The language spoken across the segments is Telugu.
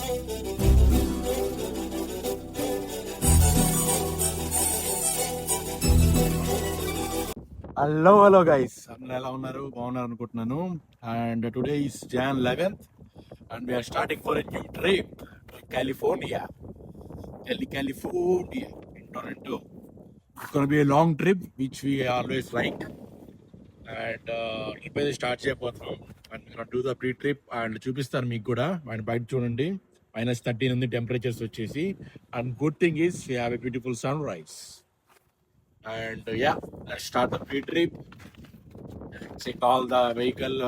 హలో గైస్, అందరూ ఎలా ఉన్నారు? బాగున్నారు అనుకుంటున్నాను. And today is Jan 11th and we are starting for a new trip to California, in Toronto. It's going to be a long trip which we always like. And trip అయితే స్టార్ట్ చేయబోతున్నాం. And do the pre trip and చూపిస్తాను మీకు కూడా. అండ్ బయట చూడండి, -13 ఉంది టెంపరేచర్స్ వచ్చేసి. And good thing is we have a beautiful sunrise. And let's start the pre trip. Check all the vehicle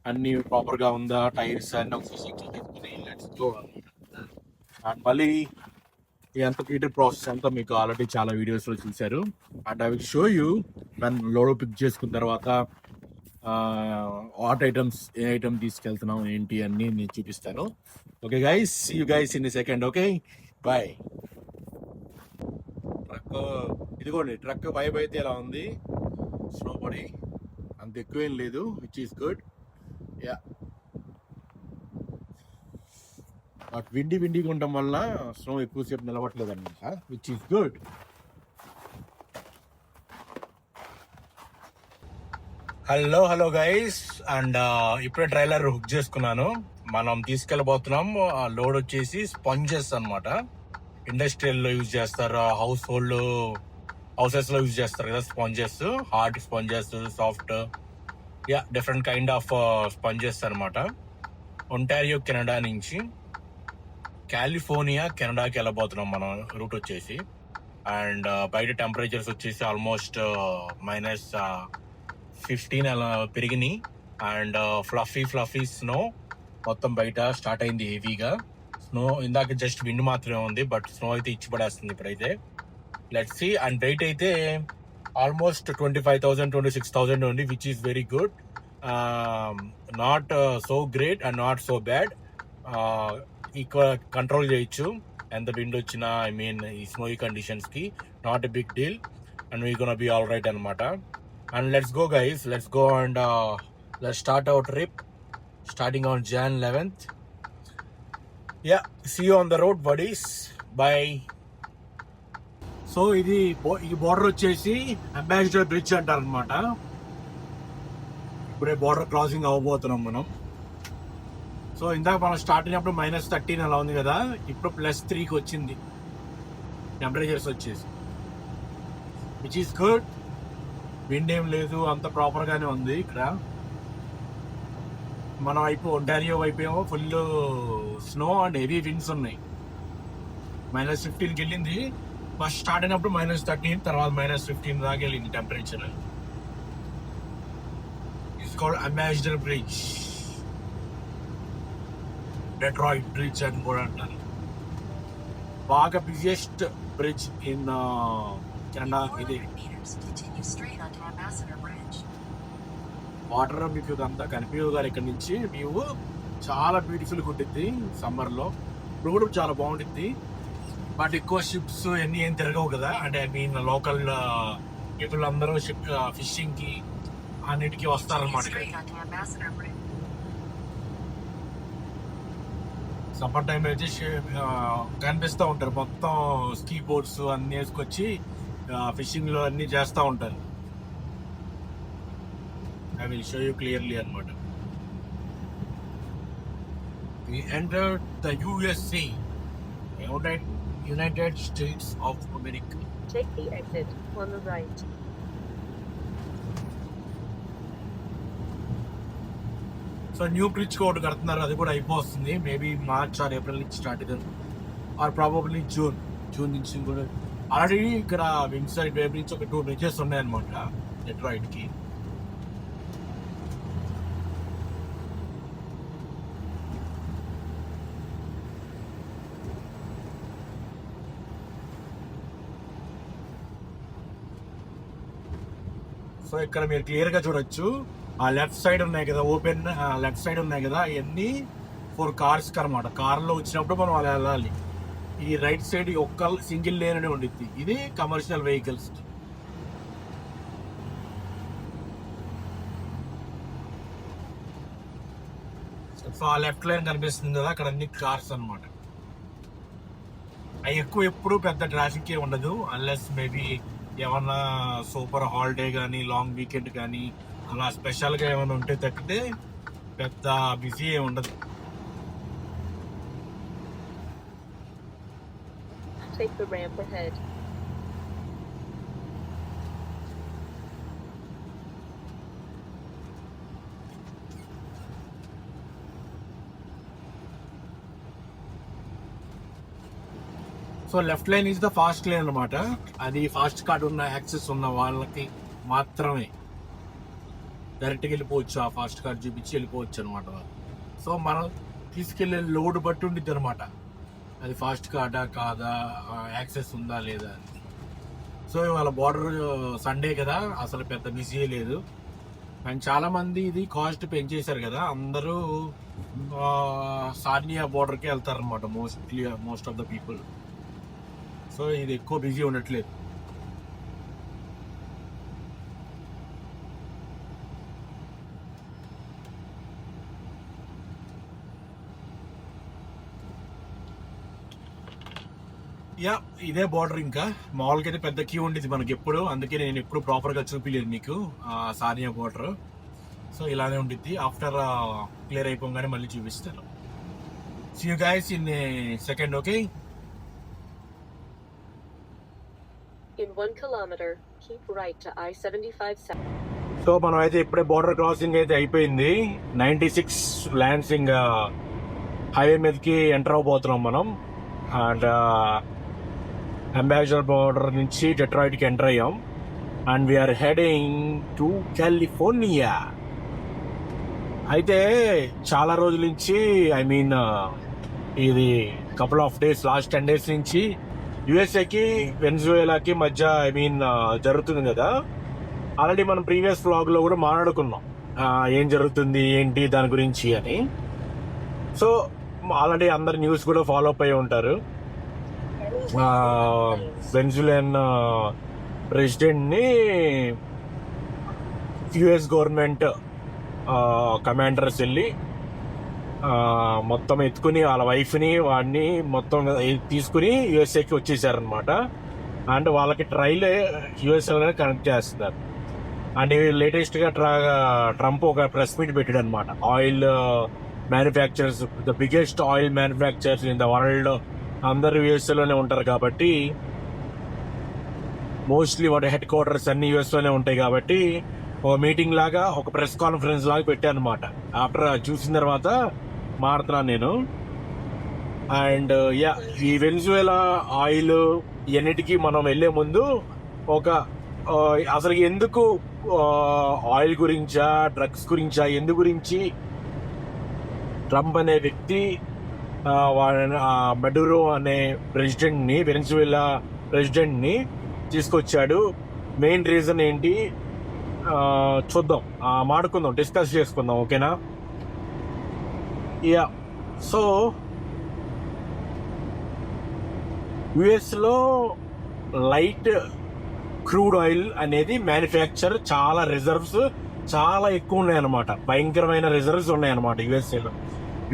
అన్ని ప్రాపర్ గా ఉందా, టైర్స్ అన్ని తీసుకుని లెట్స్ గో. అండ్ మళ్ళీ ఎంత పీటర్ ప్రాసెస్ అంతా మీకు ఆల్రెడీ చాలా వీడియోస్ లో చూశారు. And I will show you when load pick చేసుకున్న తర్వాత వాట్ ఐటమ్స్, ఏ ఐటమ్ తీసుకెళ్తున్నాం ఏంటి అన్ని నేను చూపిస్తాను. Okay guys, see you guys in second. Okay, bye. Truck ఇదిగోండి, ట్రక్ వైబ్ అయితే ఎలా ఉంది. స్నో పడి అంత ఎక్కువేం లేదు, which is good. Yeah, but విండిగా ఉండడం వల్ల స్నో ఎక్కువసేపు నిలబట్టలేదు అనమాట, which is good. Hello guys, and ఇప్పుడే ట్రైలర్ హుక్ చేసుకున్నాను. మనం తీసుకెళ్ళబోతున్నాం. లోడ్ వచ్చేసి స్పాంజెస్ అన్నమాట. ఇండస్ట్రియల్ లో యూజ్ చేస్తారు, హౌసెస్ లో యూజ్ చేస్తారు కదా sponges. Hard sponges, soft, different kind of sponges అనమాట. ఒంటారియో కెనడా నుంచి కాలిఫోర్నియా కెనడాకి వెళ్ళబోతున్నాం మనం రూట్ వచ్చేసి. అండ్ బయట టెంపరేచర్స్ వచ్చేసి ఆల్మోస్ట్ -15 అలా పెరిగినాయి. అండ్ ఫ్లఫీ స్నో మొత్తం బయట స్టార్ట్ అయింది హెవీగా. స్నో ఇందాక జస్ట్ విండ్ మాత్రమే ఉంది, బట్ స్నో అయితే ఇచ్చి పడేస్తుంది ఇప్పుడైతే. Let's see. అండ్ వెయిట్ అయితే ఆల్మోస్ట్ 25,000 26,000 ఉంది, which is very good. Not so great and not so bad. Equal control చేయొచ్చు ఎంత విండ్ వచ్చినా. ఐ మీన్ ఈ స్నోయి కండిషన్స్ కి not a big deal. And we gonna be all right అనమాట. And let's go guys, let's go and let's start our trip starting on Jan 11th. See you on the road buddies, bye. So ఈ బోర్డర్ వచ్చేసి అంబాసిడర్ బ్రిడ్జ్ అంటారు అనమాట. ఇప్పుడే బోర్డర్ క్రాసింగ్ అవ్వబోతున్నాం మనం. సో ఇందాక మనం స్టార్ట్ అయినప్పుడు -13 అలా ఉంది కదా, ఇప్పుడు +3కి వచ్చింది టెంపరేచర్స్ వచ్చేసి, విచ్ ఈస్ గుడ్. విండ్ ఏం లేదు, అంత ప్రాపర్ గానే ఉంది. ఇక్కడ మన వైపు ఒంటారియో వైపు ఏమో full snow and heavy winds ఉన్నాయి. -15కి వెళ్ళింది ఫస్ట్ స్టార్ట్ అయినప్పుడు, -13, తర్వాత -15 దాకా వెళ్ళింది temperature. It's called ambassador bridge, Detroit bridge అని కూడా అంటారు. బాగా బిజియెస్ట్ బ్రిడ్జ్ ఇన్ కెనడా ఇది. వాటర్ మీకు అంతా కనిపించదు గారు ఇక్కడ నుంచి. వ్యూ చాలా బ్యూటిఫుల్గా ఉంటుంది సమ్మర్ లో. ఇప్పుడు కూడా చాలా బాగుంటుంది, బట్ ఎక్కువ షిప్స్ అన్ని ఏం తిరగవు కదా. అంటే ఐ మీన్ లోకల్ పీపుల్ అందరూ షిప్ ఫిషింగ్ కి అన్నిటికీ వస్తారనమాట. సమ్మర్ టైంలో అయితే కనిపిస్తూ ఉంటారు, మొత్తం స్కీ బోట్స్ అన్ని వేసుకొచ్చి ఫిషింగ్ లో అన్ని చేస్తూ ఉంటారు. I will show you clearly అనమాట. We entered the USA, United States of America. Take the exit on the right. So new bridge ఒకటి కడుతున్నారు, అది కూడా అయిపోతుంది. మేబీ మార్చ్ ఆర్ ఏప్రిల్ నుంచి స్టార్ట్ అవుతుంది, ఆర్ ప్రాబబ్లీ జూన్ నుంచి కూడా. ఆల్రెడీ ఇక్కడ విన్సర్ వైపు నుంచి ఒక 2 బ్రిడ్జెస్ ఉన్నాయన్నమాట డెట్రాయిట్ కి. సో ఇక్కడ మీరు క్లియర్ గా చూడొచ్చు, ఆ లెఫ్ట్ సైడ్ ఉన్నాయి కదా, ఓపెన్ లెఫ్ట్ సైడ్ ఉన్నాయి కదా, ఇవన్నీ 4 కార్స్ అనమాట. కార్లో వచ్చినప్పుడు మనం అలా వెళ్ళాలి. ఈ రైట్ సైడ్ ఒక్క సింగిల్ లేన్ అని ఉండిద్ది, ఇది కమర్షియల్ వెహికల్స్. సో ఆ లెఫ్ట్ లైన్ కనిపిస్తుంది కదా, అక్కడ అన్ని కార్స్ అన్నమాట. అవి ఎప్పుడు పెద్ద ట్రాఫిక్ ఉండదు, అన్లెస్ మేబీ ఏమన్నా సూపర్ హాలిడే కానీ లాంగ్ వీకెండ్ కానీ అలా స్పెషల్గా ఏమైనా ఉంటే తప్పితే పెద్ద బిజీ ఏమి ఉండదు. Take the ramp ahead. So left line is the fast line అనమాట. అది ఫాస్ట్ కార్డ్ ఉన్న యాక్సెస్ ఉన్న వాళ్ళకి మాత్రమే డైరెక్ట్గా వెళ్ళిపోవచ్చు, ఆ ఫాస్ట్ కార్డ్ చూపించి వెళ్ళిపోవచ్చు అనమాట. సో మనం తీసుకెళ్లే లోడ్ బట్టి ఉండిద్ది అనమాట, అది ఫాస్ట్ కార్డా కాదా, యాక్సెస్ ఉందా లేదా అని. సో ఇవాళ బార్డర్ సండే కదా, అసలు పెద్ద బిజీ లేదు. అండ్ చాలా మంది ఇది కాస్ట్ పెంచేశారు కదా, అందరూ సార్నియా బార్డర్కి వెళ్తారు అనమాట most of the people. So ఇది ఎక్కువ బిజీ ఉండట్లేదు. యా, ఇదే బార్డర్. ఇంకా మామూలుగా అయితే పెద్ద క్యూ ఉండేది మనకి ఎప్పుడు, అందుకే నేను ఎప్పుడు ప్రాపర్గా చూపించలేదు మీకు సానియా బార్డర్. సో ఇలానే ఉండిద్ది. ఆఫ్టర్ క్లియర్ అయిపోగానే మళ్ళీ చూపిస్తాను. See you guys in second. Okay, In 1 kilometer, keep right to I-75 south. So మనం అయితే ఇప్పుడే బార్డర్ క్రాసింగ్ అయితే అయిపోయింది. 96 ల్యాన్సింగ్ హైవే మీదకి ఎంటర్ అవబోతున్నాం మనం. అండ్ అంబాసిడర్ బార్డర్ నుంచి డెట్రాయిట్కి ఎంటర్ అయ్యాం. And we're heading to California. అయితే చాలా రోజుల నుంచి, ఐ మీన్ ఇది couple of days, last 10 days నుంచి యుఎస్ఏకి వెనిజువేలాకి మధ్య ఐ మీన్ జరుగుతుంది కదా. ఆల్రెడీ మనం ప్రీవియస్ వ్లాగ్ లో కూడా మాట్లాడుకున్నాం ఏం జరుగుతుంది ఏంటి దాని గురించి అని. సో ఆల్రెడీ అందరు న్యూస్ కూడా ఫాలో అప్ అయి ఉంటారు. వెనిజువేలన్ ప్రెసిడెంట్ ని యుఎస్ గవర్నమెంట్ కమాండర్స్ వెళ్ళి మొత్తం ఎత్తుకుని వాళ్ళ వైఫ్ని వాడిని మొత్తం తీసుకుని యుఎస్ఏకి వచ్చేసారనమాట. అండ్ వాళ్ళకి ట్రైల్ యుఎస్ఏలోనే కనెక్ట్ చేస్తున్నారు. అండ్ లేటెస్ట్గా ట్రంప్ ఒక ప్రెస్ మీట్ పెట్టాడు అనమాట. Oil manufacturers, the biggest oil manufacturers in the world అందరూ యుఎస్ఏలోనే ఉంటారు కాబట్టి, మోస్ట్లీ వాటి హెడ్ క్వార్టర్స్ అన్ని యుఎస్లోనే ఉంటాయి కాబట్టి ఒక మీటింగ్ లాగా, ఒక ప్రెస్ కాన్ఫరెన్స్ లాగా పెట్టానమాట. ఆఫ్టర్ చూసిన తర్వాత మారుతున్నాను నేను. అండ్ యా, ఈ వెనిజువేలా ఆయిల్ ఇవన్నిటికీ మనం వెళ్లే ముందు ఒక అసలు ఎందుకు ఆయిల్ గురించా డ్రగ్స్ గురించా ఎందు గురించి ట్రంప్ అనే వ్యక్తి మడురో అనే ప్రెసిడెంట్ని, వెనిజువేలా ప్రెసిడెంట్ని తీసుకొచ్చాడు, మెయిన్ రీజన్ ఏంటి చూద్దాం, మాడుకుందాం, డిస్కస్ చేసుకుందాం. ఓకేనా? యా, సో యుఎస్లో లైట్ క్రూడ్ ఆయిల్ అనేది మ్యానుఫ్యాక్చర్ చాలా రిజర్వ్స్ చాలా ఎక్కువ ఉన్నాయన్నమాట. భయంకరమైన రిజర్వ్స్ ఉన్నాయన్నమాట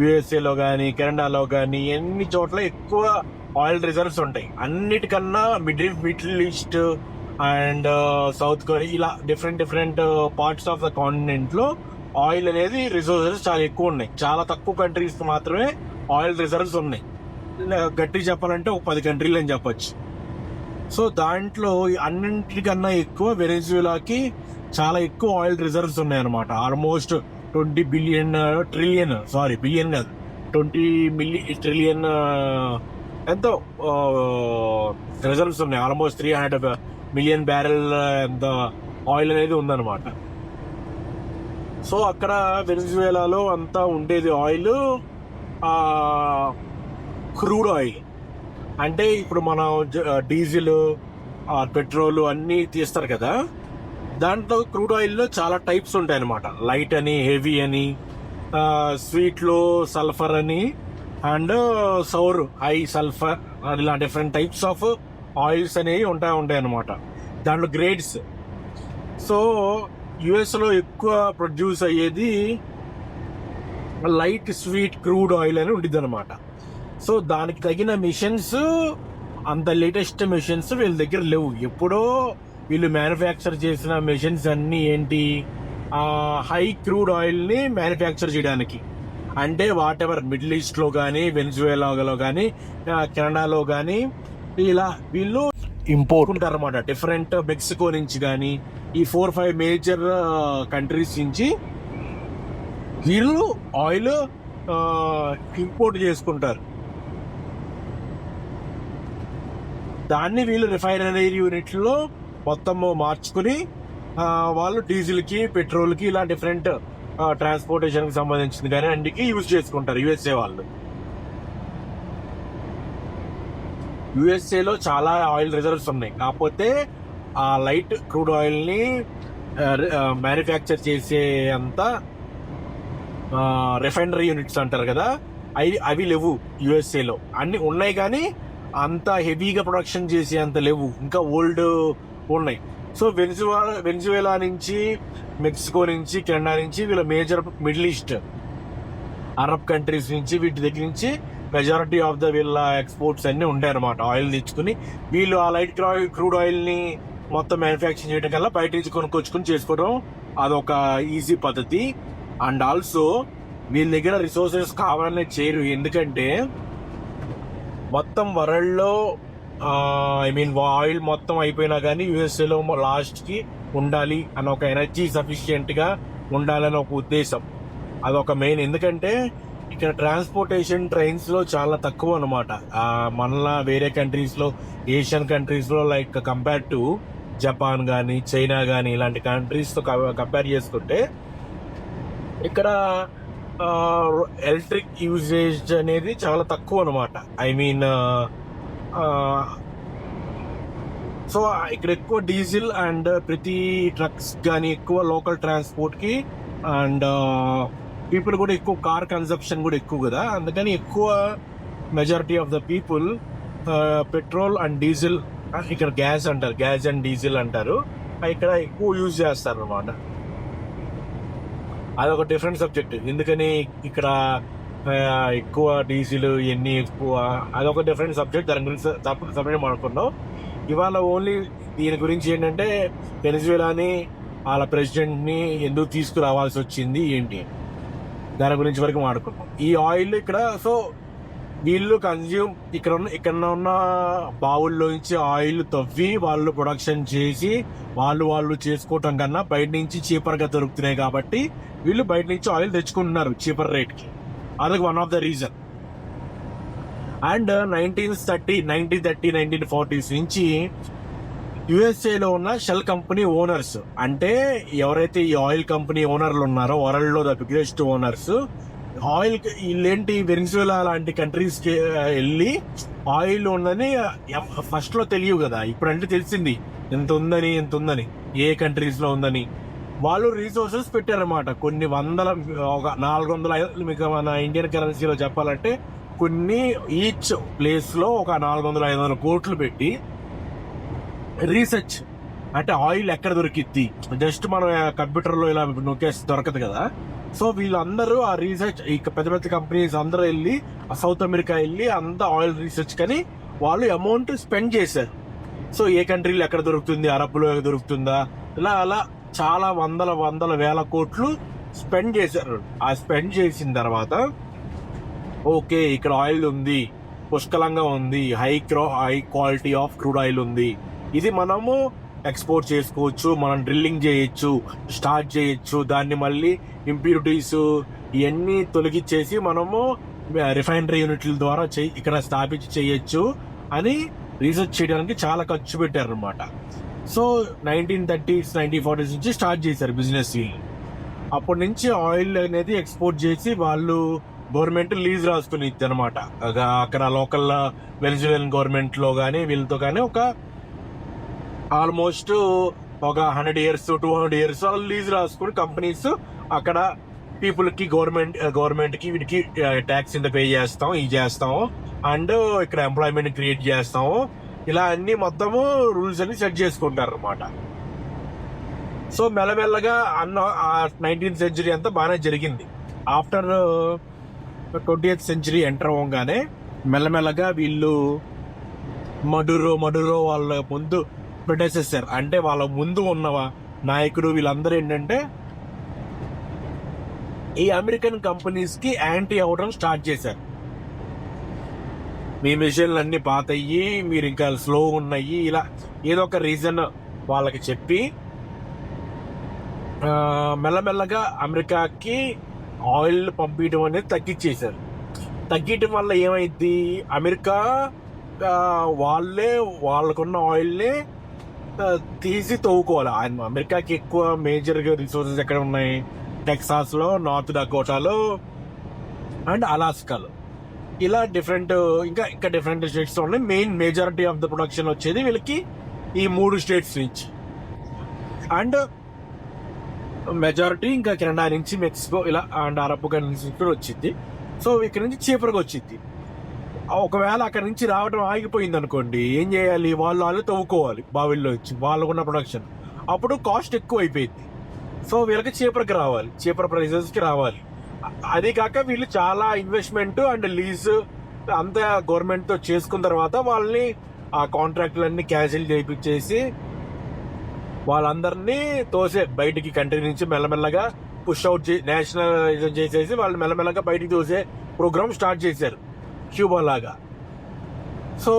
యుఎస్ఏలో కానీ కెనడాలో కానీ ఎన్ని చోట్ల ఎక్కువ ఆయిల్ రిజర్వ్స్ ఉంటాయి. అన్నిటికన్నా Middle East and South Korea ఇలా different parts of the continent లో ఆయిల్ అనేది రిసోర్సెస్ చాలా ఎక్కువ ఉన్నాయి. చాలా తక్కువ కంట్రీస్ మాత్రమే ఆయిల్ రిజర్వ్స్ ఉన్నాయి. గట్టి చెప్పాలంటే ఒక 10 కంట్రీలు అని చెప్పొచ్చు. సో దాంట్లో అన్నింటికన్నా ఎక్కువ వెనిజువేలాకి చాలా ఎక్కువ ఆయిల్ రిజర్వ్స్ ఉన్నాయన్నమాట. ఆల్మోస్ట్ 20 ట్రిలియన్ కాదు, 20 ట్రిలియన్ ఎంతో రిజర్వ్స్ ఉన్నాయి. ఆల్మోస్ట్ 300 మిలియన్ బ్యారెల్ ఎంత ఆయిల్ అనేది ఉందన్నమాట. సో అక్కడ వెనిజువేలాలో అంతా ఉండేది ఆయిల్ క్రూడ్ ఆయిల్. అంటే ఇప్పుడు మనం డీజిల్, పెట్రోల్ అన్నీ తీస్తారు కదా, దాంట్లో క్రూడ్ ఆయిల్లో చాలా టైప్స్ ఉంటాయి అన్నమాట. లైట్ అని, హెవీ అని, స్వీట్లో సల్ఫర్ అని, అండ్ సౌర్ హై సల్ఫర్, ఇలా డిఫరెంట్ టైప్స్ ఆఫ్ ఆయిల్స్ అనేవి ఉంటాయి అన్నమాట. దాంట్లో గ్రేడ్స్. సో యుఎస్లో ఎక్కువ ప్రొడ్యూస్ అయ్యేది లైట్ స్వీట్ క్రూడ్ ఆయిల్ అని ఉండిద్ది అనమాట. సో దానికి తగిన మిషన్స్, అంత లేటెస్ట్ మిషన్స్ వీళ్ళ దగ్గర లేవు. ఎప్పుడో వీళ్ళు మ్యానుఫ్యాక్చర్ చేసిన మిషన్స్ అన్నీ ఏంటి, హై క్రూడ్ ఆయిల్ని మ్యానుఫ్యాక్చర్ చేయడానికి. అంటే వాట్ ఎవర్ మిడిల్ ఈస్ట్లో కానీ, వెనిజువేలాలో కానీ, కెనడాలో కానీ ఇలా వీళ్ళు ఇంపోర్ట్ ఉంటారు అనమాట. డిఫరెంట్ మెక్సికో నుంచి కానీ, ఈ 4-5 మేజర్ కంట్రీస్ నుంచి వీళ్ళు ఆయిల్ ఇంపోర్ట్ చేసుకుంటారు. దాన్ని వీళ్ళు రిఫైనరీ యూనిట్లో మొత్తం మార్చుకుని వాళ్ళు డీజిల్కి, పెట్రోల్కి ఇలా డిఫరెంట్ ట్రాన్స్పోర్టేషన్కి సంబంధించింది కానీ అన్నిటికీ యూజ్ చేసుకుంటారు యుఎస్ఏ వాళ్ళు. యుఎస్ఏలో చాలా ఆయిల్ రిజర్వ్స్ ఉన్నాయి. కాకపోతే ఆ లైట్ క్రూడ్ ఆయిల్ని మ్యానుఫ్యాక్చర్ చేసే అంత రిఫైనరీ యూనిట్స్ అంటారు కదా, అవి లేవు యుఎస్ఏలో. అన్ని ఉన్నాయి కానీ అంత హెవీగా ప్రొడక్షన్ చేసే అంత లేవు, ఇంకా ఓల్డ్ ఉన్నాయి. సో వెనిజువేలా నుంచి, మెక్సికో నుంచి, కెనడా నుంచి వీళ్ళ major middle east Arab countries నుంచి వీటి దగ్గర నుంచి మెజారిటీ ఆఫ్ ద వీళ్ళ ఎక్స్పోర్ట్స్ అన్నీ ఉంటాయి అన్నమాట. ఆయిల్ తెచ్చుకుని వీళ్ళు ఆ లైట్ క్రూడ్ ఆయిల్ని మొత్తం మ్యానుఫ్యాక్చర్ చేయడం కల్లా బయట నుంచి కొనుక్కొచ్చుకుని చేసుకోవడం అదొక ఈజీ పద్ధతి. అండ్ ఆల్సో వీళ్ళ దగ్గర రిసోర్సెస్ కావాలనే చేయరు, ఎందుకంటే మొత్తం వరల్డ్లో ఆయిల్ మొత్తం అయిపోయినా కానీ యుఎస్ఏలో లాస్ట్కి ఉండాలి అని ఒక ఎనర్జీ సఫిషియెంట్గా ఉండాలని ఒక ఉద్దేశం. అదొక మెయిన్. ఎందుకంటే ఇక్కడ ట్రాన్స్పోర్టేషన్ ట్రైన్స్లో చాలా తక్కువ అనమాట. మనలా వేరే కంట్రీస్లో, ఏషియన్ కంట్రీస్లో లైక్ కంపేర్ టు జపాన్ కానీ, చైనా కానీ ఇలాంటి కంట్రీస్తో కంపేర్ చేసుకుంటే ఇక్కడ ఎలక్ట్రిక్ యూజేజ్ అనేది చాలా తక్కువ అనమాట. ఐ మీన్ సో ఇక్కడ ఎక్కువ డీజిల్ అండ్ ప్రతి ట్రక్స్ కానీ ఎక్కువ లోకల్ ట్రాన్స్పోర్ట్కి అండ్ పీపుల్ కూడా ఎక్కువ కార్ కన్సంప్షన్ కూడా ఎక్కువ కదా, అందుకని ఎక్కువ majority of the people petrol and diesel, ఇక్కడ గ్యాస్ అంటారు, గ్యాస్ అండ్ డీజిల్ అంటారు, ఇక్కడ ఎక్కువ యూజ్ చేస్తారు అనమాట. అదొక డిఫరెంట్ సబ్జెక్ట్. ఎందుకని ఇక్కడ ఎక్కువ డీజిల్ ఎన్ని ఎక్కువ, అదొక డిఫరెంట్ సబ్జెక్ట్. దాని గురించి సపరేట్ మాట్లాడుకున్నాం. ఇవాళ ఓన్లీ దీని గురించి ఏంటంటే వెనిజువేలాని వాళ్ళ ప్రెసిడెంట్ని ఎందుకు తీసుకురావాల్సి వచ్చింది ఏంటి, దాని గురించి వరకు మాట్లాడుకున్నాం. ఈ ఆయిల్ ఇక్కడ సో వీళ్ళు కన్జ్యూమ్ ఇక్కడ ఉన్న బావుల్లో నుంచి ఆయిల్ తవ్వి వాళ్ళు ప్రొడక్షన్ చేసి వాళ్ళు చేసుకోవటం కన్నా బయట నుంచి చీపర్గా దొరుకుతున్నాయి కాబట్టి వీళ్ళు బయట నుంచి ఆయిల్ తెచ్చుకుంటున్నారు చీపర్ రేట్కి. అదొక one of the reason. And 1940s నుంచి యుఎస్ఏలో ఉన్న షెల్ కంపెనీ ఓనర్స్, అంటే ఎవరైతే ఈ ఆయిల్ కంపెనీ ఓనర్లు ఉన్నారో వరల్డ్లో ద బిగ్గెస్ట్ ఓనర్స్, ఆయిల్ వీళ్ళేంటి వెనిజువేలా లాంటి కంట్రీస్కి వెళ్ళి ఆయిల్ ఉందని ఫస్ట్లో తెలియవు కదా, ఇప్పుడంటే తెలిసింది ఎంత ఉందని ఏ కంట్రీస్లో ఉందని. వాళ్ళు రీసోర్సెస్ పెట్టారన్నమాట. కొన్ని వందల, ఒక 400, మీకు మన ఇండియన్ కరెన్సీలో చెప్పాలంటే కొన్ని ఈచ్ ప్లేస్లో ఒక 400-500 కోట్లు పెట్టి రీసెర్చ్, అంటే ఆయిల్ ఎక్కడ దొరికిద్ది, జస్ట్ మనం కంప్యూటర్లో ఇలా నొక్కేసి దొరకదు కదా. సో వీళ్ళందరూ ఆ రీసెర్చ్, ఈ పెద్ద పెద్ద కంపెనీస్ అందరూ వెళ్ళి సౌత్ అమెరికా వెళ్ళి అంతా ఆయిల్ రీసెర్చ్ కని వాళ్ళు అమౌంట్ స్పెండ్ చేశారు. సో ఏ కంట్రీలో ఎక్కడ దొరుకుతుంది, అరబ్లో దొరుకుతుందా, అలా చాలా వందల వేల కోట్లు స్పెండ్ చేశారు. ఆ స్పెండ్ చేసిన తర్వాత ఓకే ఇక్కడ ఆయిల్ ఉంది, పుష్కలంగా ఉంది, high quality of crude oil ఉంది, ఇది మనము ఎక్స్పోర్ట్ చేసుకోవచ్చు, మనం డ్రిల్లింగ్ చేయొచ్చు, స్టార్ట్ చేయొచ్చు, దాన్ని మళ్ళీ ఇంప్యూరిటీస్ ఇవన్నీ తొలగించేసి మనము రిఫైనరీ యూనిట్ల ద్వారా ఇక్కడ స్థాపించి చేయొచ్చు అని రీసెర్చ్ చేయడానికి చాలా ఖర్చు పెట్టారు అనమాట. సో 1930s 1940s నుంచి స్టార్ట్ చేశారు బిజినెస్. అప్పటి నుంచి ఆయిల్ అనేది ఎక్స్పోర్ట్ చేసి వాళ్ళు గవర్నమెంట్ లీజ్ రాసుకుని ఇద్దనమాట. అక్కడ లోకల్ వెనిజువేలన్ గవర్నమెంట్లో కానీ వీళ్ళతో కానీ ఒక ఆల్మోస్ట్ ఒక 100 years 200 years లీజ్ రాసుకుని కంపెనీస్ అక్కడ పీపుల్కి గవర్నమెంట్కి వీటికి ట్యాక్స్ ఇంత పే చేస్తాం, ఇది చేస్తాము, అండ్ ఇక్కడ ఎంప్లాయ్మెంట్ క్రియేట్ చేస్తాము, ఇలా అన్ని మొత్తము రూల్స్ అన్ని సెట్ చేసుకుంటారు అనమాట. సో మెల్లమెల్లగా 19th century అంతా బాగానే జరిగింది. ఆఫ్టర్ 20th సెంచరీ ఎంటర్ అవ్వగానే మెల్లమెల్లగా వీళ్ళు మడురో వాళ్ళ ముందు ప్రొటెసెసర్ అంటే వాళ్ళ ముందు ఉన్న నాయకుడు వీళ్ళందరూ ఏంటంటే ఈ అమెరికన్ కంపెనీస్ కి యాంటీ అవ్వడం స్టార్ట్ చేశారు. మీ మిషన్లు అన్ని పాత అయ్యి మీరు ఇంకా స్లో ఉన్నాయి, ఇలా ఏదో ఒక రీజన్ వాళ్ళకి చెప్పి మెల్లమెల్లగా అమెరికాకి ఆయిల్ పంపించడం అనేది తగ్గించేశారు. తగ్గించడం వల్ల ఏమైంది, అమెరికా వాళ్ళకున్న ఆయిల్ని తీసి తవ్వుకోవాలి. అమెరికాకి ఎక్కువ మేజర్గా రిసోర్సెస్ ఎక్కడ ఉన్నాయి, టెక్సాస్లో, నార్త్ డకోటాలో అండ్ అలాస్కాలో. ఇలా డిఫరెంట్ ఇంకా డిఫరెంట్ స్టేట్స్ ఉన్నాయి. Main majority of the production వచ్చేది వీళ్ళకి ఈ 3 స్టేట్స్ నుంచి. అండ్ మెజారిటీ ఇంకా కెనడా నుంచి, మెక్సికో ఇలా అండ్ అరబ్ కంట్రీస్ నుంచి వచ్చింది. సో ఇక్కడ నుంచి చీపర్గా వచ్చింది. ఒకవేళ అక్కడ నుంచి రావడం ఆగిపోయింది అనుకోండి, ఏం చేయాలి, వాళ్ళు తవ్వుకోవాలి బావిల్లో వచ్చి వాళ్ళకున్న ప్రొడక్షన్. అప్పుడు కాస్ట్ ఎక్కువ అయిపోయింది. సో వీళ్ళకి చీపర్ ప్రైసెస్కి రావాలి. అది కాక వీళ్ళు చాలా ఇన్వెస్ట్మెంట్ అండ్ లీజ్ అంతా గవర్నమెంట్తో చేసుకున్న తర్వాత వాళ్ళని ఆ కాంట్రాక్టులన్నీ క్యాన్సిల్ చేయించేసి వాళ్ళందరినీ బయటికి కంట్రీ నుంచి మెల్లమెల్లగా పుష్ అవుట్ నేషనలైజేషన్ చేసేసి వాళ్ళు మెల్లమెల్లగా బయటికి తోసే ప్రోగ్రామ్ స్టార్ట్ చేశారు, క్యూబా లాగా. సో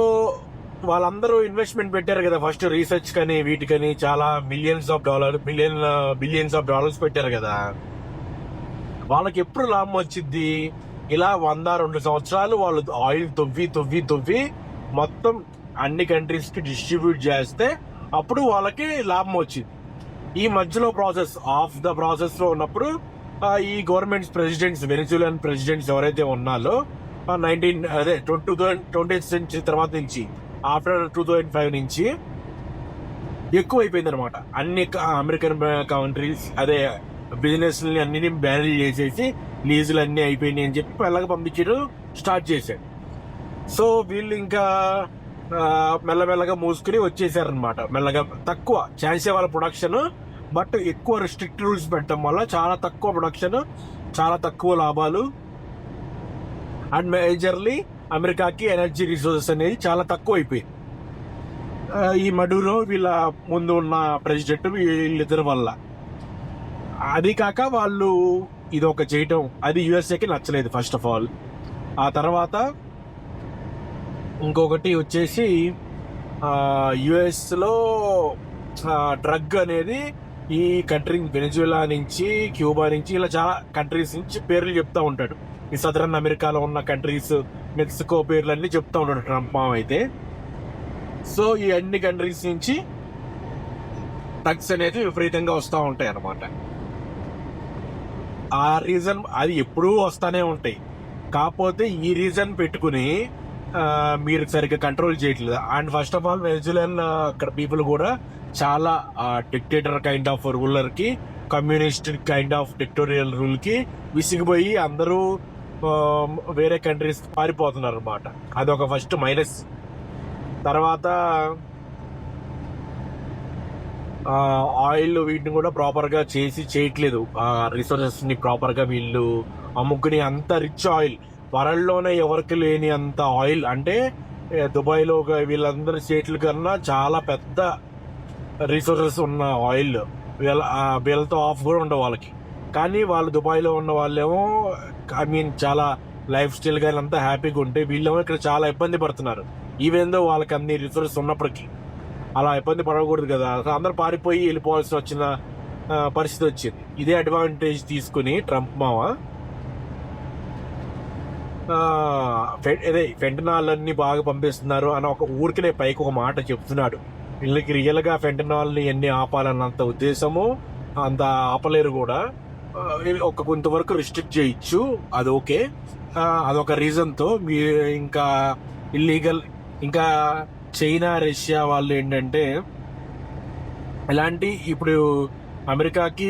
వాళ్ళందరూ ఇన్వెస్ట్మెంట్ పెట్టారు కదా ఫస్ట్, రీసెర్చ్ కని వీటికని చాలా బిలియన్స్ ఆఫ్ డాలర్స్ పెట్టారు కదా. వాళ్ళకి ఎప్పుడు లాభం వచ్చింది, ఇలా 100-2 సంవత్సరాలు వాళ్ళు ఆయిల్ తవ్వి మొత్తం అన్ని కంట్రీస్ కి డిస్ట్రిబ్యూట్ చేస్తే అప్పుడు వాళ్ళకి లాభం వచ్చింది. ఈ మధ్యలో ప్రాసెస్ లో ఉన్నప్పుడు ఈ గవర్నమెంట్స్ ప్రెసిడెంట్స్, వెనిజులన్ ప్రెసిడెంట్స్ ఎవరైతే ఉన్నారో 20th సెంచరీ తర్వాత నుంచి ఆఫ్టర్ 2005 నుంచి ఎక్కువ అయిపోయింది అనమాట. అన్ని అమెరికన్ కంట్రీస్ అదే బిజినెస్ అన్ని బ్యాన్ చేసేసి లీజులు అన్ని అయిపోయినాయి అని చెప్పి మెల్లగా పంపించడం స్టార్ట్ చేశారు. సో వీళ్ళు ఇంకా మెల్లమెల్లగా మూసుకుని వచ్చేసారనమాట. మెల్లగా తక్కువ చేసే వాళ్ళ ప్రొడక్షన్, బట్ ఎక్కువ రిస్ట్రిక్ట్ రూల్స్ పెట్టడం వల్ల చాలా తక్కువ ప్రొడక్షన్, చాలా తక్కువ లాభాలు. అండ్ మేజర్లీ అమెరికాకి ఎనర్జీ రిసోర్సెస్ అనేది చాలా తక్కువ అయిపోయింది ఈ మడురో వీళ్ళ ముందు ఉన్న ప్రెసిడెంట్ వీళ్ళిద్దరి వల్ల. అది కాక వాళ్ళు ఇది ఒక చేయటం అది యుఎస్ఏకి నచ్చలేదు ఫస్ట్ ఆఫ్ ఆల్. ఆ తర్వాత ఇంకొకటి వచ్చేసి యుఎస్లో డ్రగ్ అనేది ఈ కంట్రీ వెనిజులా నుంచి, క్యూబా నుంచి, ఇలా చాలా కంట్రీస్ నుంచి పేర్లు చెప్తా ఉంటాడు. ఈ సదరన్ అమెరికాలో ఉన్న కంట్రీస్, మెక్సికో పేర్లన్నీ చెప్తా ఉంటాడు ట్రంప్ మామ అయితే. సో ఈ అన్ని కంట్రీస్ నుంచి డ్రగ్స్ అనేది విపరీతంగా వస్తూ ఉంటాయి అన్నమాట. ఆ రీజన్ అది ఎప్పుడూ వస్తానే ఉంటాయి. కాకపోతే ఈ రీజన్ పెట్టుకుని మీరు సరిగ్గా కంట్రోల్ చేయట్లేదు. అండ్ ఫస్ట్ ఆఫ్ ఆల్ వెనిజులన్ అక్కడ పీపుల్ కూడా చాలా డిక్టేటర్ కైండ్ ఆఫ్ రూలర్ కి, కమ్యూనిస్ట్ కైండ్ ఆఫ్ డిక్టోరియల్ రూల్ కి విసిగిపోయి అందరూ వేరే కంట్రీస్ పారిపోతున్నారు అనమాట. అదొక ఫస్ట్ మైనస్. తర్వాత ఆయిల్ వీటిని కూడా ప్రాపర్ గా చేయట్లేదు. రిసోర్సెస్ ని ప్రాపర్ గా వీళ్ళు అమ్ముకుని అంత రిచ్ ఆయిల్, వరల్డ్ లోనే ఎవరికి లేని అంత ఆయిల్, అంటే దుబాయ్ లో వీళ్ళందరి స్టేట్ల కన్నా చాలా పెద్ద రిసోర్సెస్ ఉన్న ఆయిల్ వీళ్ళతో ఆఫ్ కూడా ఉండవు వాళ్ళకి. కానీ వాళ్ళు దుబాయ్ లో ఉన్న వాళ్ళేమో చాలా లైఫ్ స్టైల్ గా అంతా హ్యాపీగా ఉంటే వీళ్ళేమో ఇక్కడ చాలా ఇబ్బంది పడుతున్నారు. ఈవెందో వాళ్ళకి అన్ని రిసోర్సెస్ ఉన్నప్పటికీ అలా ఇబ్బంది పడకూడదు కదా. అందరు పారిపోయి వెళ్ళిపోవాల్సి వచ్చిన పరిస్థితి వచ్చింది. ఇదే అడ్వాంటేజ్ తీసుకుని ట్రంప్ మామ ఫెంటనాల్ అన్ని బాగా పంపిస్తున్నారు అని ఒక ఊరికినే పైకి ఒక మాట చెప్తున్నాడు. వీళ్ళకి రియల్ గా ఫెంటనాల్ ని ఎన్ని ఆపాలన్నంత ఉద్దేశము అంత ఆపలేరు కూడా. ఒక కొంతవరకు రిస్ట్రిక్ట్ చేయొచ్చు, అది ఓకే. అదొక రీజన్ తో ఇంకా ఇల్లీగల్. ఇంకా చైనా, రష్యా వాళ్ళు ఏంటంటే ఇలాంటి ఇప్పుడు అమెరికాకి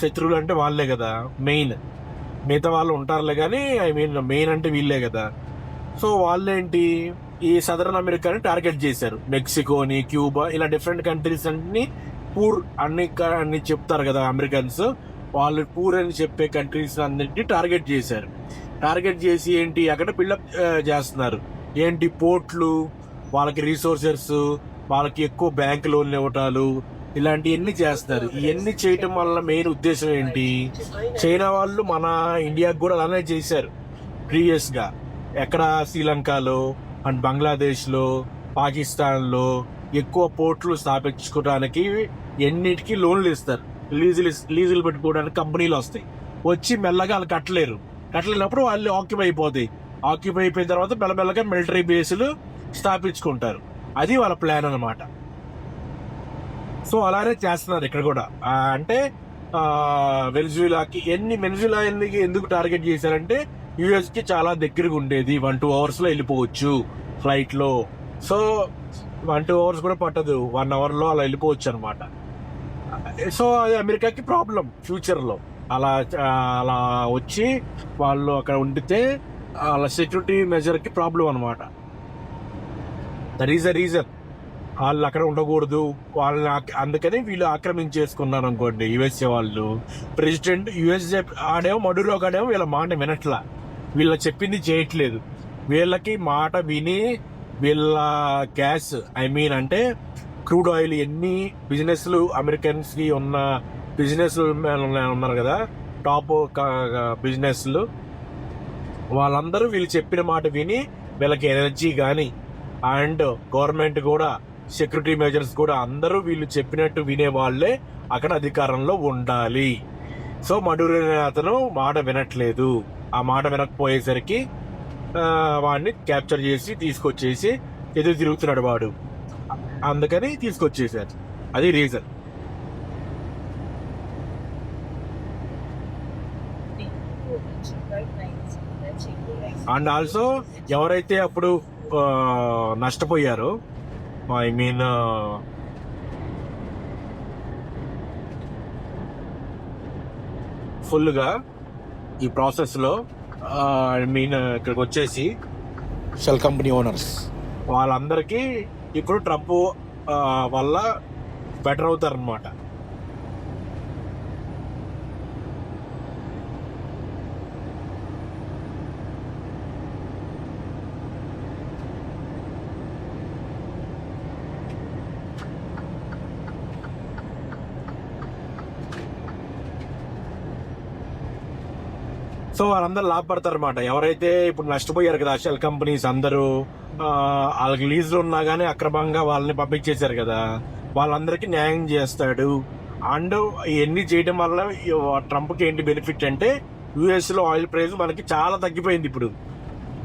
శత్రువులు అంటే వాళ్ళే కదా మెయిన్. మిగతా వాళ్ళు ఉంటారులే కానీ మెయిన్ అంటే వీళ్ళే కదా. సో వాళ్ళేంటి ఈ సదరన్ అమెరికాని టార్గెట్ చేశారు. మెక్సికోని, క్యూబా, ఇలా డిఫరెంట్ కంట్రీస్ అన్ని పూర్ అన్ని చెప్తారు కదా అమెరికన్స్. వాళ్ళు పూర్ అని చెప్పే కంట్రీస్ అన్నింటినీ టార్గెట్ చేశారు. టార్గెట్ చేసి ఏంటి అక్కడ బిల్డప్ చేస్తున్నారు. ఏంటి పోర్ట్లు, వాళ్ళకి రీసోర్సెస్, వాళ్ళకి ఎక్కువ బ్యాంక్ లోన్లు ఇవ్వటాలు, ఇలాంటివన్నీ చేస్తున్నారు. ఇవన్నీ చేయటం వల్ల మెయిన్ ఉద్దేశం ఏంటి, చైనా వాళ్ళు మన ఇండియాకి కూడా అలానే చేశారు ప్రీవియస్ గా. ఎక్కడ శ్రీలంకలో అండ్ బంగ్లాదేశ్లో, పాకిస్తాన్లో ఎక్కువ పోర్ట్లు స్థాపించుకోవడానికి ఎన్నిటికీ లోన్లు ఇస్తారు. లీజులు పెట్టుకోవడానికి కంపెనీలు వస్తాయి. వచ్చి మెల్లగా వాళ్ళు కట్టలేనప్పుడు వాళ్ళు ఆక్యుపై అయిపోతాయి. ఆక్యుపై అయిపోయిన తర్వాత మెల్లమెల్లగా మిలిటరీ బేసులు స్థాపించుకుంటారు. అది వాళ్ళ ప్లాన్ అన్నమాట. సో అలానే చేస్తున్నారు ఇక్కడ కూడా. అంటే వెనిజులాకి వెనిజులా ఎందుకు టార్గెట్ చేశారంటే యుఎస్ కి చాలా దగ్గరగా ఉండేది. 1-2 hours లో వెళ్ళిపోవచ్చు ఫ్లైట్ లో. సో 1-2 hours కూడా పట్టదు, 1 hour లో అలా వెళ్ళిపోవచ్చు అనమాట. సో అది అమెరికాకి ప్రాబ్లం ఫ్యూచర్ లో. అలా అలా వచ్చి వాళ్ళు అక్కడ ఉండితే వాళ్ళ సెక్యూరిటీ మెజర్ కి ప్రాబ్లం అనమాట. దట్ ఈస్ ద రీజన్ వాళ్ళు అక్కడ ఉండకూడదు. వాళ్ళని అందుకని వీళ్ళు ఆక్రమించేసుకున్నారు అనుకోండి యుఎస్ఏ వాళ్ళు. ప్రెసిడెంట్ యుఎస్ఏ ఆడేమో మడులో కాడేమో వీళ్ళ మాట వినట్లా, వీళ్ళ చెప్పింది చేయట్లేదు. వీళ్ళకి మాట విని వీళ్ళ గ్యాస్ అంటే క్రూడ్ ఆయిల్ ఎన్ని బిజినెస్లు అమెరికన్స్ కి ఉన్న బిజినెస్ ఉన్నారు కదా, టాప్ బిజినెస్లు, వాళ్ళందరూ వీళ్ళు చెప్పిన మాట విని వీళ్ళకి ఎనర్జీ కానీ అండ్ గవర్నమెంట్ కూడా సెక్యూరిటీ మెజర్స్ కూడా అందరూ వీళ్ళు చెప్పినట్టు వినే వాళ్ళే అక్కడ అధికారంలో ఉండాలి. సో మడురు అనే అతను మాట వినట్లేదు. ఆ మాట వినకపోయేసరికి వాడిని క్యాప్చర్ చేసి తీసుకొచ్చేసి ఎదురు తిరుగుతున్నాడు వాడు. అందుకని తీసుకొచ్చేసారు. అది రీజన్. అండ్ ఆల్సో ఎవరైతే అప్పుడు నష్టపోయారో, ఐ మీన్ ఫుల్గా ఈ ప్రాసెస్ లో, ఐ మీన్ ఇక్కడికి వచ్చేసి షెల్ కంపెనీ ఓనర్స్ వాళ్ళందరికీ ఇప్పుడు ట్రంప్ వల్ల బెటర్ అవుతారు అనమాట. సో వాళ్ళందరూ లాభపడతారు అనమాట. ఎవరైతే ఇప్పుడు నష్టపోయారు కదా షెల్ కంపెనీస్ అందరూ, వాళ్ళకి లీజులు ఉన్నా కానీ అక్రమంగా వాళ్ళని పంపించేశారు కదా, వాళ్ళందరికీ న్యాయం చేస్తాడు. అండ్ ఇవన్నీ చేయడం వల్ల ట్రంప్కి ఏంటి బెనిఫిట్ అంటే యుఎస్ లో ఆయిల్ ప్రైస్ మనకి చాలా తగ్గిపోయింది ఇప్పుడు.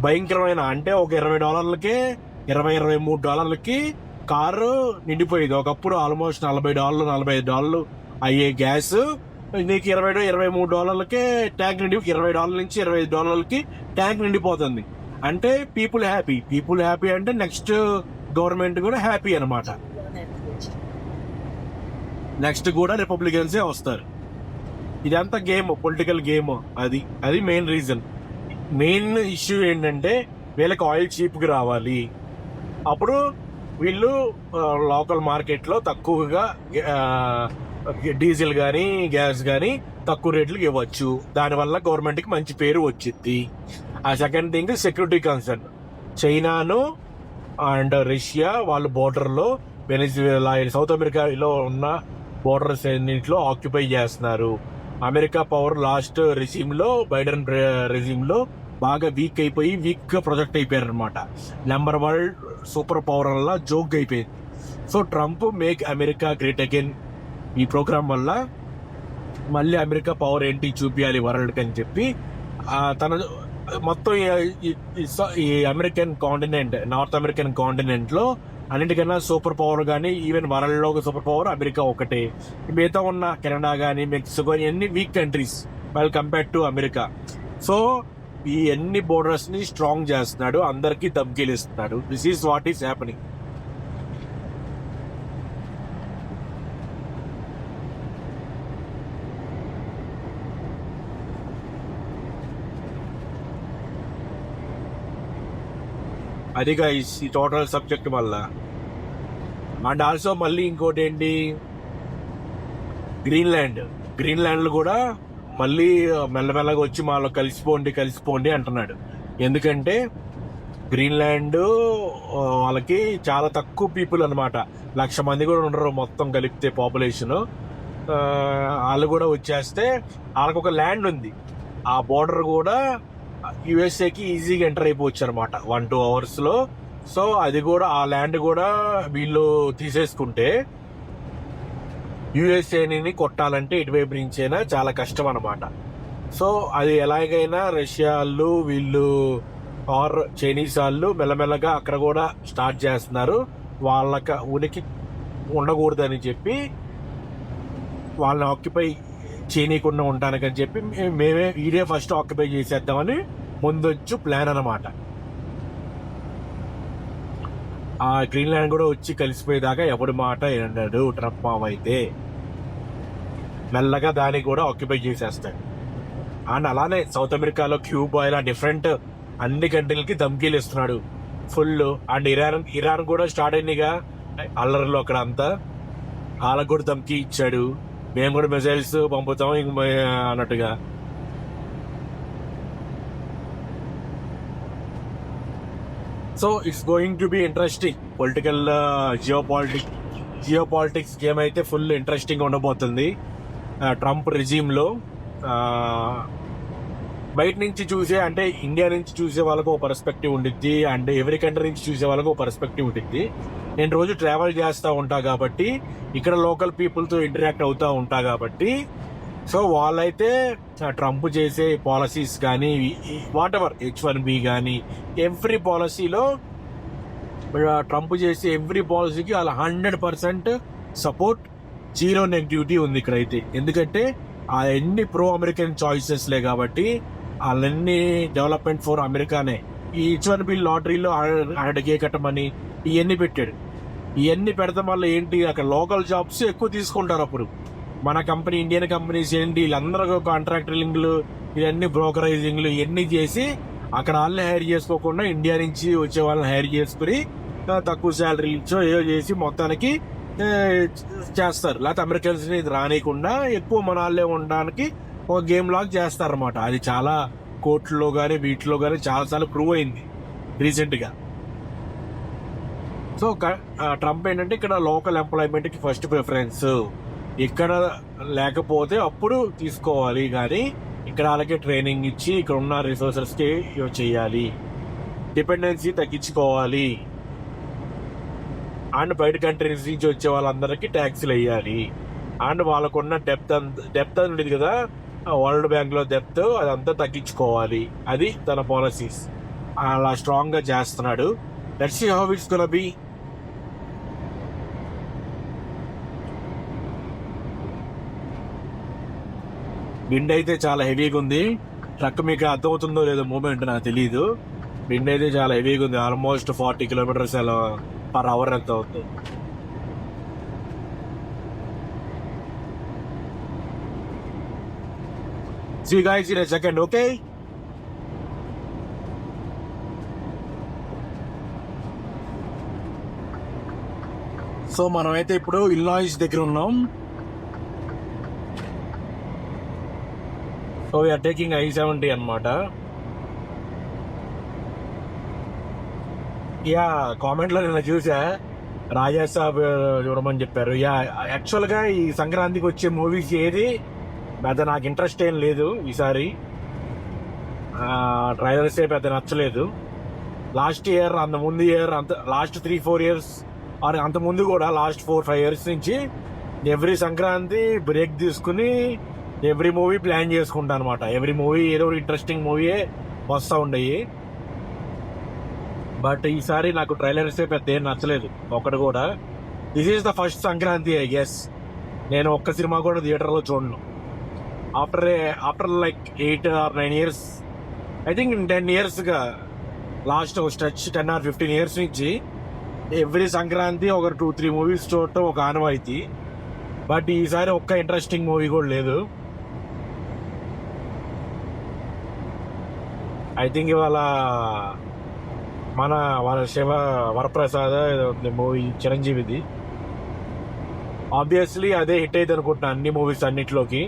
భయంకరమైన అంటే ఒక $20కే $23 కారు నిండిపోయేది. ఒకప్పుడు ఆల్మోస్ట్ $40 $45 అయ్యే గ్యాస్ నీకు $23కే ట్యాంక్ నిండి, $20 నుంచి $25 ట్యాంక్ నిండిపోతుంది. అంటే పీపుల్ హ్యాపీ అంటే నెక్స్ట్ గవర్నమెంట్ కూడా హ్యాపీ అనమాట. నెక్స్ట్ కూడా రిపబ్లికన్సే వస్తారు. ఇదంతా గేమ్, పొలిటికల్ గేమ్. అది మెయిన్ రీజన్. మెయిన్ ఇష్యూ ఏంటంటే వీళ్ళకి ఆయిల్ చీప్గా రావాలి. అప్పుడు వీళ్ళు లోకల్ మార్కెట్లో తక్కువగా డీజిల్ కానీ గ్యాస్ కానీ తక్కువ రేట్లకు ఇవ్వచ్చు. దానివల్ల గవర్నమెంట్కి మంచి పేరు వచ్చింది. ఆ సెకండ్ థింగ్ సెక్యూరిటీ కన్సర్న్. చైనాను అండ్ రష్యా వాళ్ళు బోర్డర్లో వెనిజులా, సౌత్ అమెరికాలో ఉన్న బోర్డర్స్ అన్నింటిలో ఆక్యుపై చేస్తున్నారు. అమెరికా పవర్ లాస్ట్ రెజిమ్లో, బైడెన్ రెజిమ్లో బాగా వీక్ గా ప్రొజెక్ట్ అయిపోయారు అనమాట. నెంబర్ 1 సూపర్ పవర్ వల్ల జోక్ అయిపోయింది. So Trump make America great again ఈ ప్రోగ్రామ్ వల్ల మళ్ళీ అమెరికా పవర్ ఏంటి చూపించాలి వరల్డ్ అని చెప్పి తన మొత్తం ఈ American continent, north American continent లో అన్నిటికన్నా సూపర్ పవర్ కానీ ఈవెన్ వరల్డ్ లో సూపర్ పవర్ అమెరికా ఒకటే. మిగతా ఉన్న కెనడా కానీ మెక్సికో అన్ని week countries well compared to America. So ఈ అన్ని బోర్డర్స్ ని స్ట్రాంగ్ చేస్తున్నాడు, అందరికీ ధమ్కీలు ఇస్తున్నాడు. This is what is happening. అదిగా ఈ టోటల్ సబ్జెక్ట్ వల్ల. అండ్ ఆల్సో మళ్ళీ ఇంకోటి ఏంటి, గ్రీన్లాండ్ గ్రీన్లాండ్ కూడా మళ్ళీ మెల్లమెల్లగా వచ్చి మాలో కలిసిపోండి అంటున్నాడు. ఎందుకంటే గ్రీన్లాండ్ వాళ్ళకి చాలా తక్కువ పీపుల్ అనమాట, 1,00,000 మంది కూడా ఉండరు మొత్తం కలిపితే పాపులేషన్. వాళ్ళు కూడా వచ్చేస్తే వాళ్ళకి ఒక ల్యాండ్ ఉంది, ఆ బోర్డర్ కూడా యుఎస్ఏకి ఈజీగా ఎంటర్ అయిపోవచ్చు అనమాట 1-2 అవర్స్లో. సో అది కూడా, ఆ ల్యాండ్ కూడా వీళ్ళు తీసేసుకుంటే యుఎస్ఏని కొట్టాలంటే ఇటువైపు నుంచైనా చాలా కష్టం అనమాట. సో అది ఎలాగైనా రష్యా వాళ్ళు, వీళ్ళు ఆర్ చైనీస్ వాళ్ళు మెల్లమెల్లగా అక్కడ కూడా స్టార్ట్ చేస్తున్నారు. వాళ్ళకి ఉనికి ఉండకూడదని చెప్పి వాళ్ళని ఆక్యుపై చేయనీయకుండా ఉంటానని చెప్పి మేమే వీడే ఫస్ట్ ఆక్యుపై చేసేద్దామని ముందొచ్చు ప్లాన్ అనమాట. ఆ గ్రీన్లాండ్ కూడా వచ్చి కలిసిపోయేదాకా ఎవరి మాట వినడు ట్రంప్ మామ అయితే. మెల్లగా దాన్ని కూడా ఆక్యుపై చేసేస్తాడు. అండ్ అలానే సౌత్ అమెరికాలో క్యూబా ఇలా డిఫరెంట్ అన్ని కంట్రీలకి ధమ్కీలు ఇస్తున్నాడు ఫుల్. అండ్ ఇరాన్ కూడా స్టార్ట్ అయిందిగా అల్లరిలో అక్కడ అంతా, వాళ్ళకు కూడా ధమ్కీ ఇచ్చాడు, మేము కూడా మిసైల్స్ పంపుతాం అన్నట్టుగా. So it's going to be interesting. Political geo politics game అయితే ఫుల్ ఇంట్రెస్టింగ్ ఉండబోతుంది ట్రంప్ రెజీమ్లో. బయట నుంచి చూసే, అంటే ఇండియా నుంచి చూసే వాళ్ళకు ఒక పర్స్పెక్టివ్ ఉండిద్ది, అండ్ ఎవరి కంట్రీ నుంచి చూసే వాళ్ళకు ఒక పర్స్పెక్టివ్ ఉండిద్ది. నేను రోజు ట్రావెల్ చేస్తూ ఉంటా కాబట్టి, ఇక్కడ లోకల్ పీపుల్తో ఇంటరాక్ట్ అవుతూ ఉంటా కాబట్టి, సో వాళ్ళైతే ట్రంప్ చేసే పాలసీస్ కానీ వాట్ ఎవర్ H1B కానీ ఎవ్రీ పాలసీలో, ట్రంప్ చేసే ఎవ్రీ పాలసీకి వాళ్ళ 100% సపోర్ట్, 0 నెగిటివిటీ ఉంది ఇక్కడైతే. ఎందుకంటే అవన్నీ ప్రో అమెరికన్ చాయిసెస్లే కాబట్టి, వాళ్ళన్నీ డెవలప్మెంట్ ఫర్ అమెరికానే. ఈ H1B లాటరీలో ఆడకే కట్టమని ఇవన్నీ పెట్టాడు. ఇవన్నీ పెడతాం వల్ల ఏంటి, అక్కడ లోకల్ జాబ్స్ ఎక్కువ తీసుకుంటారు. అప్పుడు మన కంపెనీ, ఇండియన్ కంపెనీస్ ఏంటి, వీళ్ళందరూ కాంట్రాక్టరింగ్లు, ఇవన్నీ బ్రోకరైజింగ్లు ఇవన్నీ చేసి అక్కడ వాళ్ళని హైర్ చేసుకోకుండా ఇండియా నుంచి వచ్చే వాళ్ళని హైర్ చేసుకుని తక్కువ శాలరీ ఇచ్చో ఏదో చేసి మొత్తానికి చేస్తారు. లేకపోతే అమెరికన్స్ ని రానియకుండా ఎక్కువ మన వాళ్ళే ఉండడానికి ఒక గేమ్ లాగా చేస్తారన్నమాట. అది చాలా కోర్టులో కానీ వీటిలో కానీ చాలాసార్లు ప్రూవ్ అయింది రీసెంట్ గా. సో ట్రంప్ ఏంటంటే ఇక్కడ లోకల్ ఎంప్లాయ్మెంట్ కి ఫస్ట్ ప్రిఫరెన్స్, ఇక్కడ లేకపోతే అప్పుడు తీసుకోవాలి, కానీ ఇక్కడ వాళ్ళకి ట్రైనింగ్ ఇచ్చి ఇక్కడ ఉన్న రిసోర్సెస్ కి చేయాలి, డిపెండెన్సీ తగ్గించుకోవాలి, అండ్ బయట కంట్రీస్ నుంచి వచ్చే వాళ్ళందరికీ ట్యాక్సీలు వేయాలి, అండ్ వాళ్ళకున్న డెప్త్ ఉండేది కదా వరల్డ్ బ్యాంక్ లో డెప్త్, అదంతా తగ్గించుకోవాలి. అది తన పాలసీస్ అలా స్ట్రాంగ్ గా చేస్తున్నాడు. Let's see how it's gonna be. Wind అయితే చాలా హెవీగా ఉంది. ట్రక్ మీకు అర్థమవుతుందో లేదో మూమెంట్ నాకు తెలియదు. విండ్ అయితే చాలా హెవీగా ఉంది, ఆల్మోస్ట్ 40 కిలోమీటర్స్ per hour ఎంత అవుతుంది. See you guys in a second, okay? So మనమైతే ఇప్పుడు ఇల్లాయిస్ దగ్గర ఉన్నాం. సో వీఆర్ టేకింగ్ I-70 అనమాట. యా, కామెంట్లో నిన్న చూసా రాజాసాబ్ చూడమని చెప్పారు. యా, యాక్చువల్గా ఈ సంక్రాంతికి వచ్చే మూవీస్ ఏది పెద్ద నాకు ఇంట్రెస్ట్ ఏం లేదు ఈసారి. ట్రైలర్సే పెద్ద నచ్చలేదు. లాస్ట్ ఇయర్, అంత ముందు ఇయర్, అంత లాస్ట్ 3-4 ఇయర్స్ అంత ముందు కూడా లాస్ట్ 4-5 ఇయర్స్ నుంచి ఎవ్రీ సంక్రాంతి బ్రేక్ తీసుకుని ఎవ్రీ మూవీ ప్లాన్ చేసుకుంటా అనమాట. ఎవ్రీ మూవీ ఏదో ఇంట్రెస్టింగ్ మూవీయే వస్తూ ఉండయి. బట్ ఈసారి నాకు ట్రైలర్సే పెద్ద ఏం నచ్చలేదు ఒకటి కూడా. This is the first Sankranti I guess నేను ఒక్క సినిమా కూడా థియేటర్లో చూడను. After like 8 or 9 years, I think 10 ఇయర్స్గా లాస్ట్ స్ట్రెచ్ 10 or 15 ఇయర్స్ నుంచి ఎవ్రీ సంక్రాంతి ఒక 2-3 మూవీస్ చూడటం ఒక ఆనవాయితీ. బట్ ఈసారి ఒక్క ఇంట్రెస్టింగ్ మూవీ కూడా లేదు. ఐ థింక్ ఇవాళ వాళ్ళ శివ వరప్రసాద్ మూవీ చిరంజీవిది, ఆబ్వియస్లీ అదే హిట్ అయింది అనుకుంటున్నా అన్ని మూవీస్ అన్నిట్లోకి.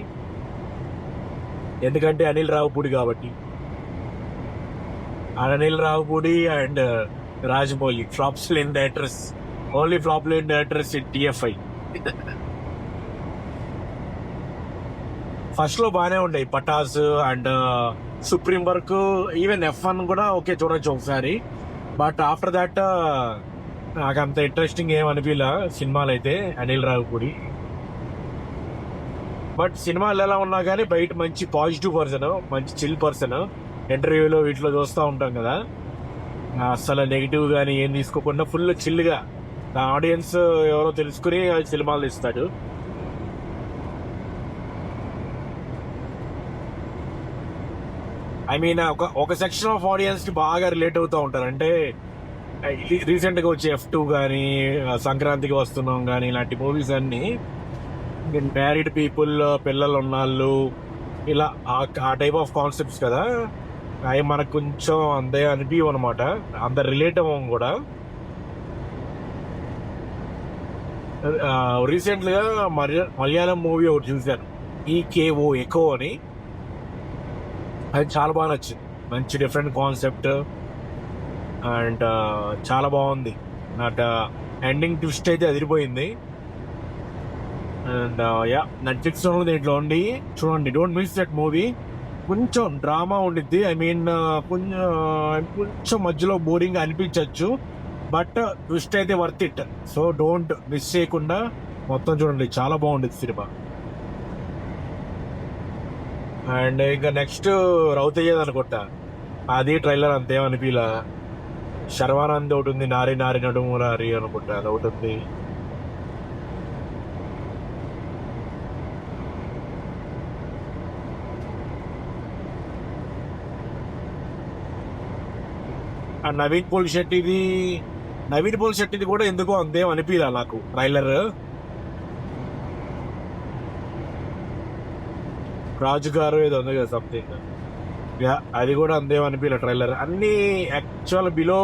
ఎందుకంటే అనిల్ రావుపూడి కాబట్టి. అనిల్ రావుపూడి అండ్ రాజమౌళి ఫ్లాప్స్ లేని డైరెక్టర్స్, ఓన్లీ ఫ్లాప్ లేని డైరెక్టర్స్ ఇన్ టిఎఫ్ఐ. ఫస్ట్ లో బాగానే ఉండే పటాస్ అండ్ సుప్రీం వరకు, ఈవెన్ F1 కూడా ఓకే చూడొచ్చు ఒకసారి. బట్ ఆఫ్టర్ దాట్ నాకు అంత ఇంట్రెస్టింగ్ ఏం అనిపించలే సినిమాలు అయితే అనిల్ రావుపూడి. బట్ సినిమాలు ఎలా ఉన్నా కానీ బయట మంచి పాజిటివ్ పర్సన్, మంచి చిల్ పర్సన్. ఇంటర్వ్యూలో వీటిలో చూస్తూ ఉంటాం కదా, అసలు నెగిటివ్ కానీ ఏం తీసుకోకుండా ఫుల్ చిల్గా ఆడియన్స్ ఎవరో తెలుసుకుని సినిమాలు ఇస్తాడు. ఐ మీన్ ఒక సెక్షన్ ఆఫ్ ఆడియన్స్ కి బాగా రిలేట్ అవుతూ ఉంటారు. అంటే రీసెంట్ గా వచ్చే F2 కానీ, సంక్రాంతికి వస్తున్నాం కానీ, ఇలాంటి మూవీస్ అన్ని మ్యారీడ్ పీపుల్, పిల్లలు ఉన్నాళ్ళు, ఇలా ఆ టైప్ ఆఫ్ కాన్సెప్ట్స్ కదా, అవి మనకు కొంచెం అంతే అనిపించవు అనమాట, అంత రిలేట్ అవ్వం కూడా. రీసెంట్ గా మలయాళం మూవీ ఒకటి చూశాను, EKO ఎకో అని. అది చాలా బాగా నచ్చింది, మంచి డిఫరెంట్ కాన్సెప్ట్ అండ్ చాలా బాగుంది. నాట ఎండింగ్ ట్విస్ట్ అయితే అదిరిపోయింది. అండ్ నెట్ఫ్లిక్స్ లో దీంట్లో ఉండి చూడండి, డోంట్ మిస్ దట్ మూవీ. కొంచెం డ్రామా ఉండిద్ది, ఐ మీన్ కొంచెం మధ్యలో బోరింగ్ అనిపించవచ్చు, బట్ ట్విస్ట్ అయితే worth it. So don't miss చేయకుండా మొత్తం చూడండి, చాలా బాగుండేది సినిమా. అండ్ ఇంకా నెక్స్ట్ రౌతయ్యేది అనుకుంటా, అది ట్రైలర్ అంతేమనిపిలా. శర్వానంద్ ఒకటి ఉంది, నారి నారి నడుము నారి అనుకుంటా, అది ఒకటి ఉంది. అండ్ నవీన్ పోల్ శెట్టిది కూడా ఎందుకో అంతేం అనిపిలా నాకు ట్రైలర్. రాజు గారు ఏదో ఉంది కదా సంథింగ్, అది కూడా అంతేం అనిపిలా ట్రైలర్. అన్ని యాక్చువల్ బిలో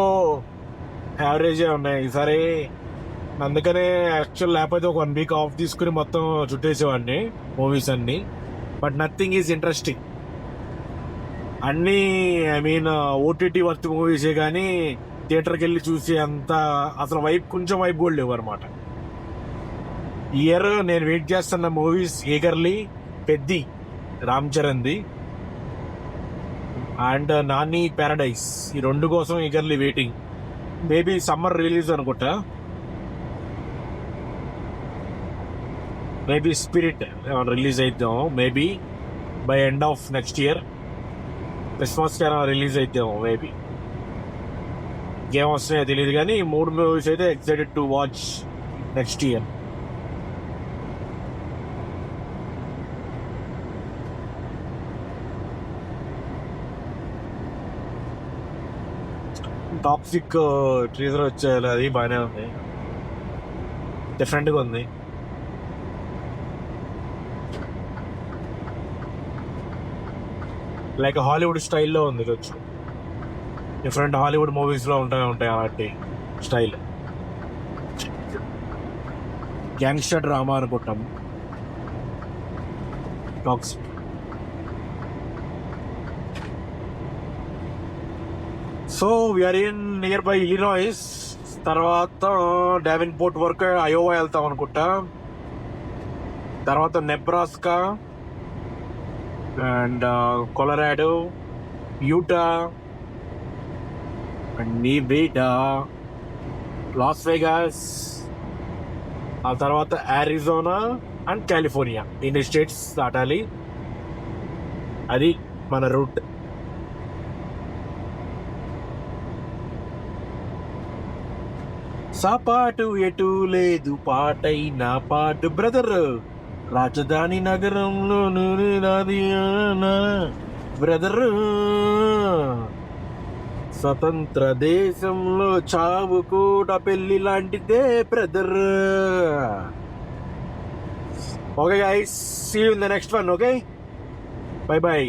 యావరేజే ఉన్నాయి ఈసారి. అందుకనే యాక్చువల్ లేకపోతే ఒక 1 వీక్ ఆఫ్ తీసుకుని మొత్తం చుట్టేసేవాడిని మూవీస్ అన్ని. But nothing is interesting. అన్నీ ఐ మీన్ ఓటీటీ వర్త్ మూవీసే కానీ థియేటర్కి వెళ్ళి చూసి అంత అసలు కొంచెం వైబ్ కూడా లేవు అనమాట. ఇయర్ నేను వెయిట్ చేస్తున్న మూవీస్ ఈగర్లీ పెద్ది రామ్ చరణ్ది అండ్ నాని ప్యారడైస్, ఈ 2 కోసం eagerly waiting. Maybe summer release అనుకుంటా. మేబీ స్పిరిట్ రిలీజ్ అయిద్దాం, maybe by end of next year. Christmas కి రిలీజ్ అయిద్దాం మేబీ. గేమ్ వస్తున్నాయో తెలియదు కానీ 3 మూవీస్ అయితే excited to watch next year. Toxic teaser వచ్చేది, అది బాగానే ఉంది, డిఫరెంట్గా ఉంది. లైక్ హాలీవుడ్ స్టైల్లో ఉంది కొంచెం, డిఫరెంట్ హాలీవుడ్ మూవీస్లో ఉంటాయి అలాంటి స్టైల్. గ్యాంగ్స్టర్ డ్రామా అనుకుంటాం Toxic. So we're in nearby Illinois, తర్వాత డావెన్పోర్ట్ వరకు అయోవా వెళ్తాం అనుకుంటా, తర్వాత Nebraska and Colorado, Utah and Nevada, Las Vegas, ఆ తర్వాత అరిజోనా అండ్ కాలిఫోర్నియా. ఇన్ని స్టేట్స్ దాటాలి, అది మన రూట్. సాపాటు ఎటు లేదు పాటైనా పాటు బ్రదర్, రాజధాని నగరంలో నాది బ్రదర్, స్వతంత్ర దేశంలో చావు కూడా పెళ్లి లాంటిదే brother. Okay guys, see you in the next one. Okay, bye by.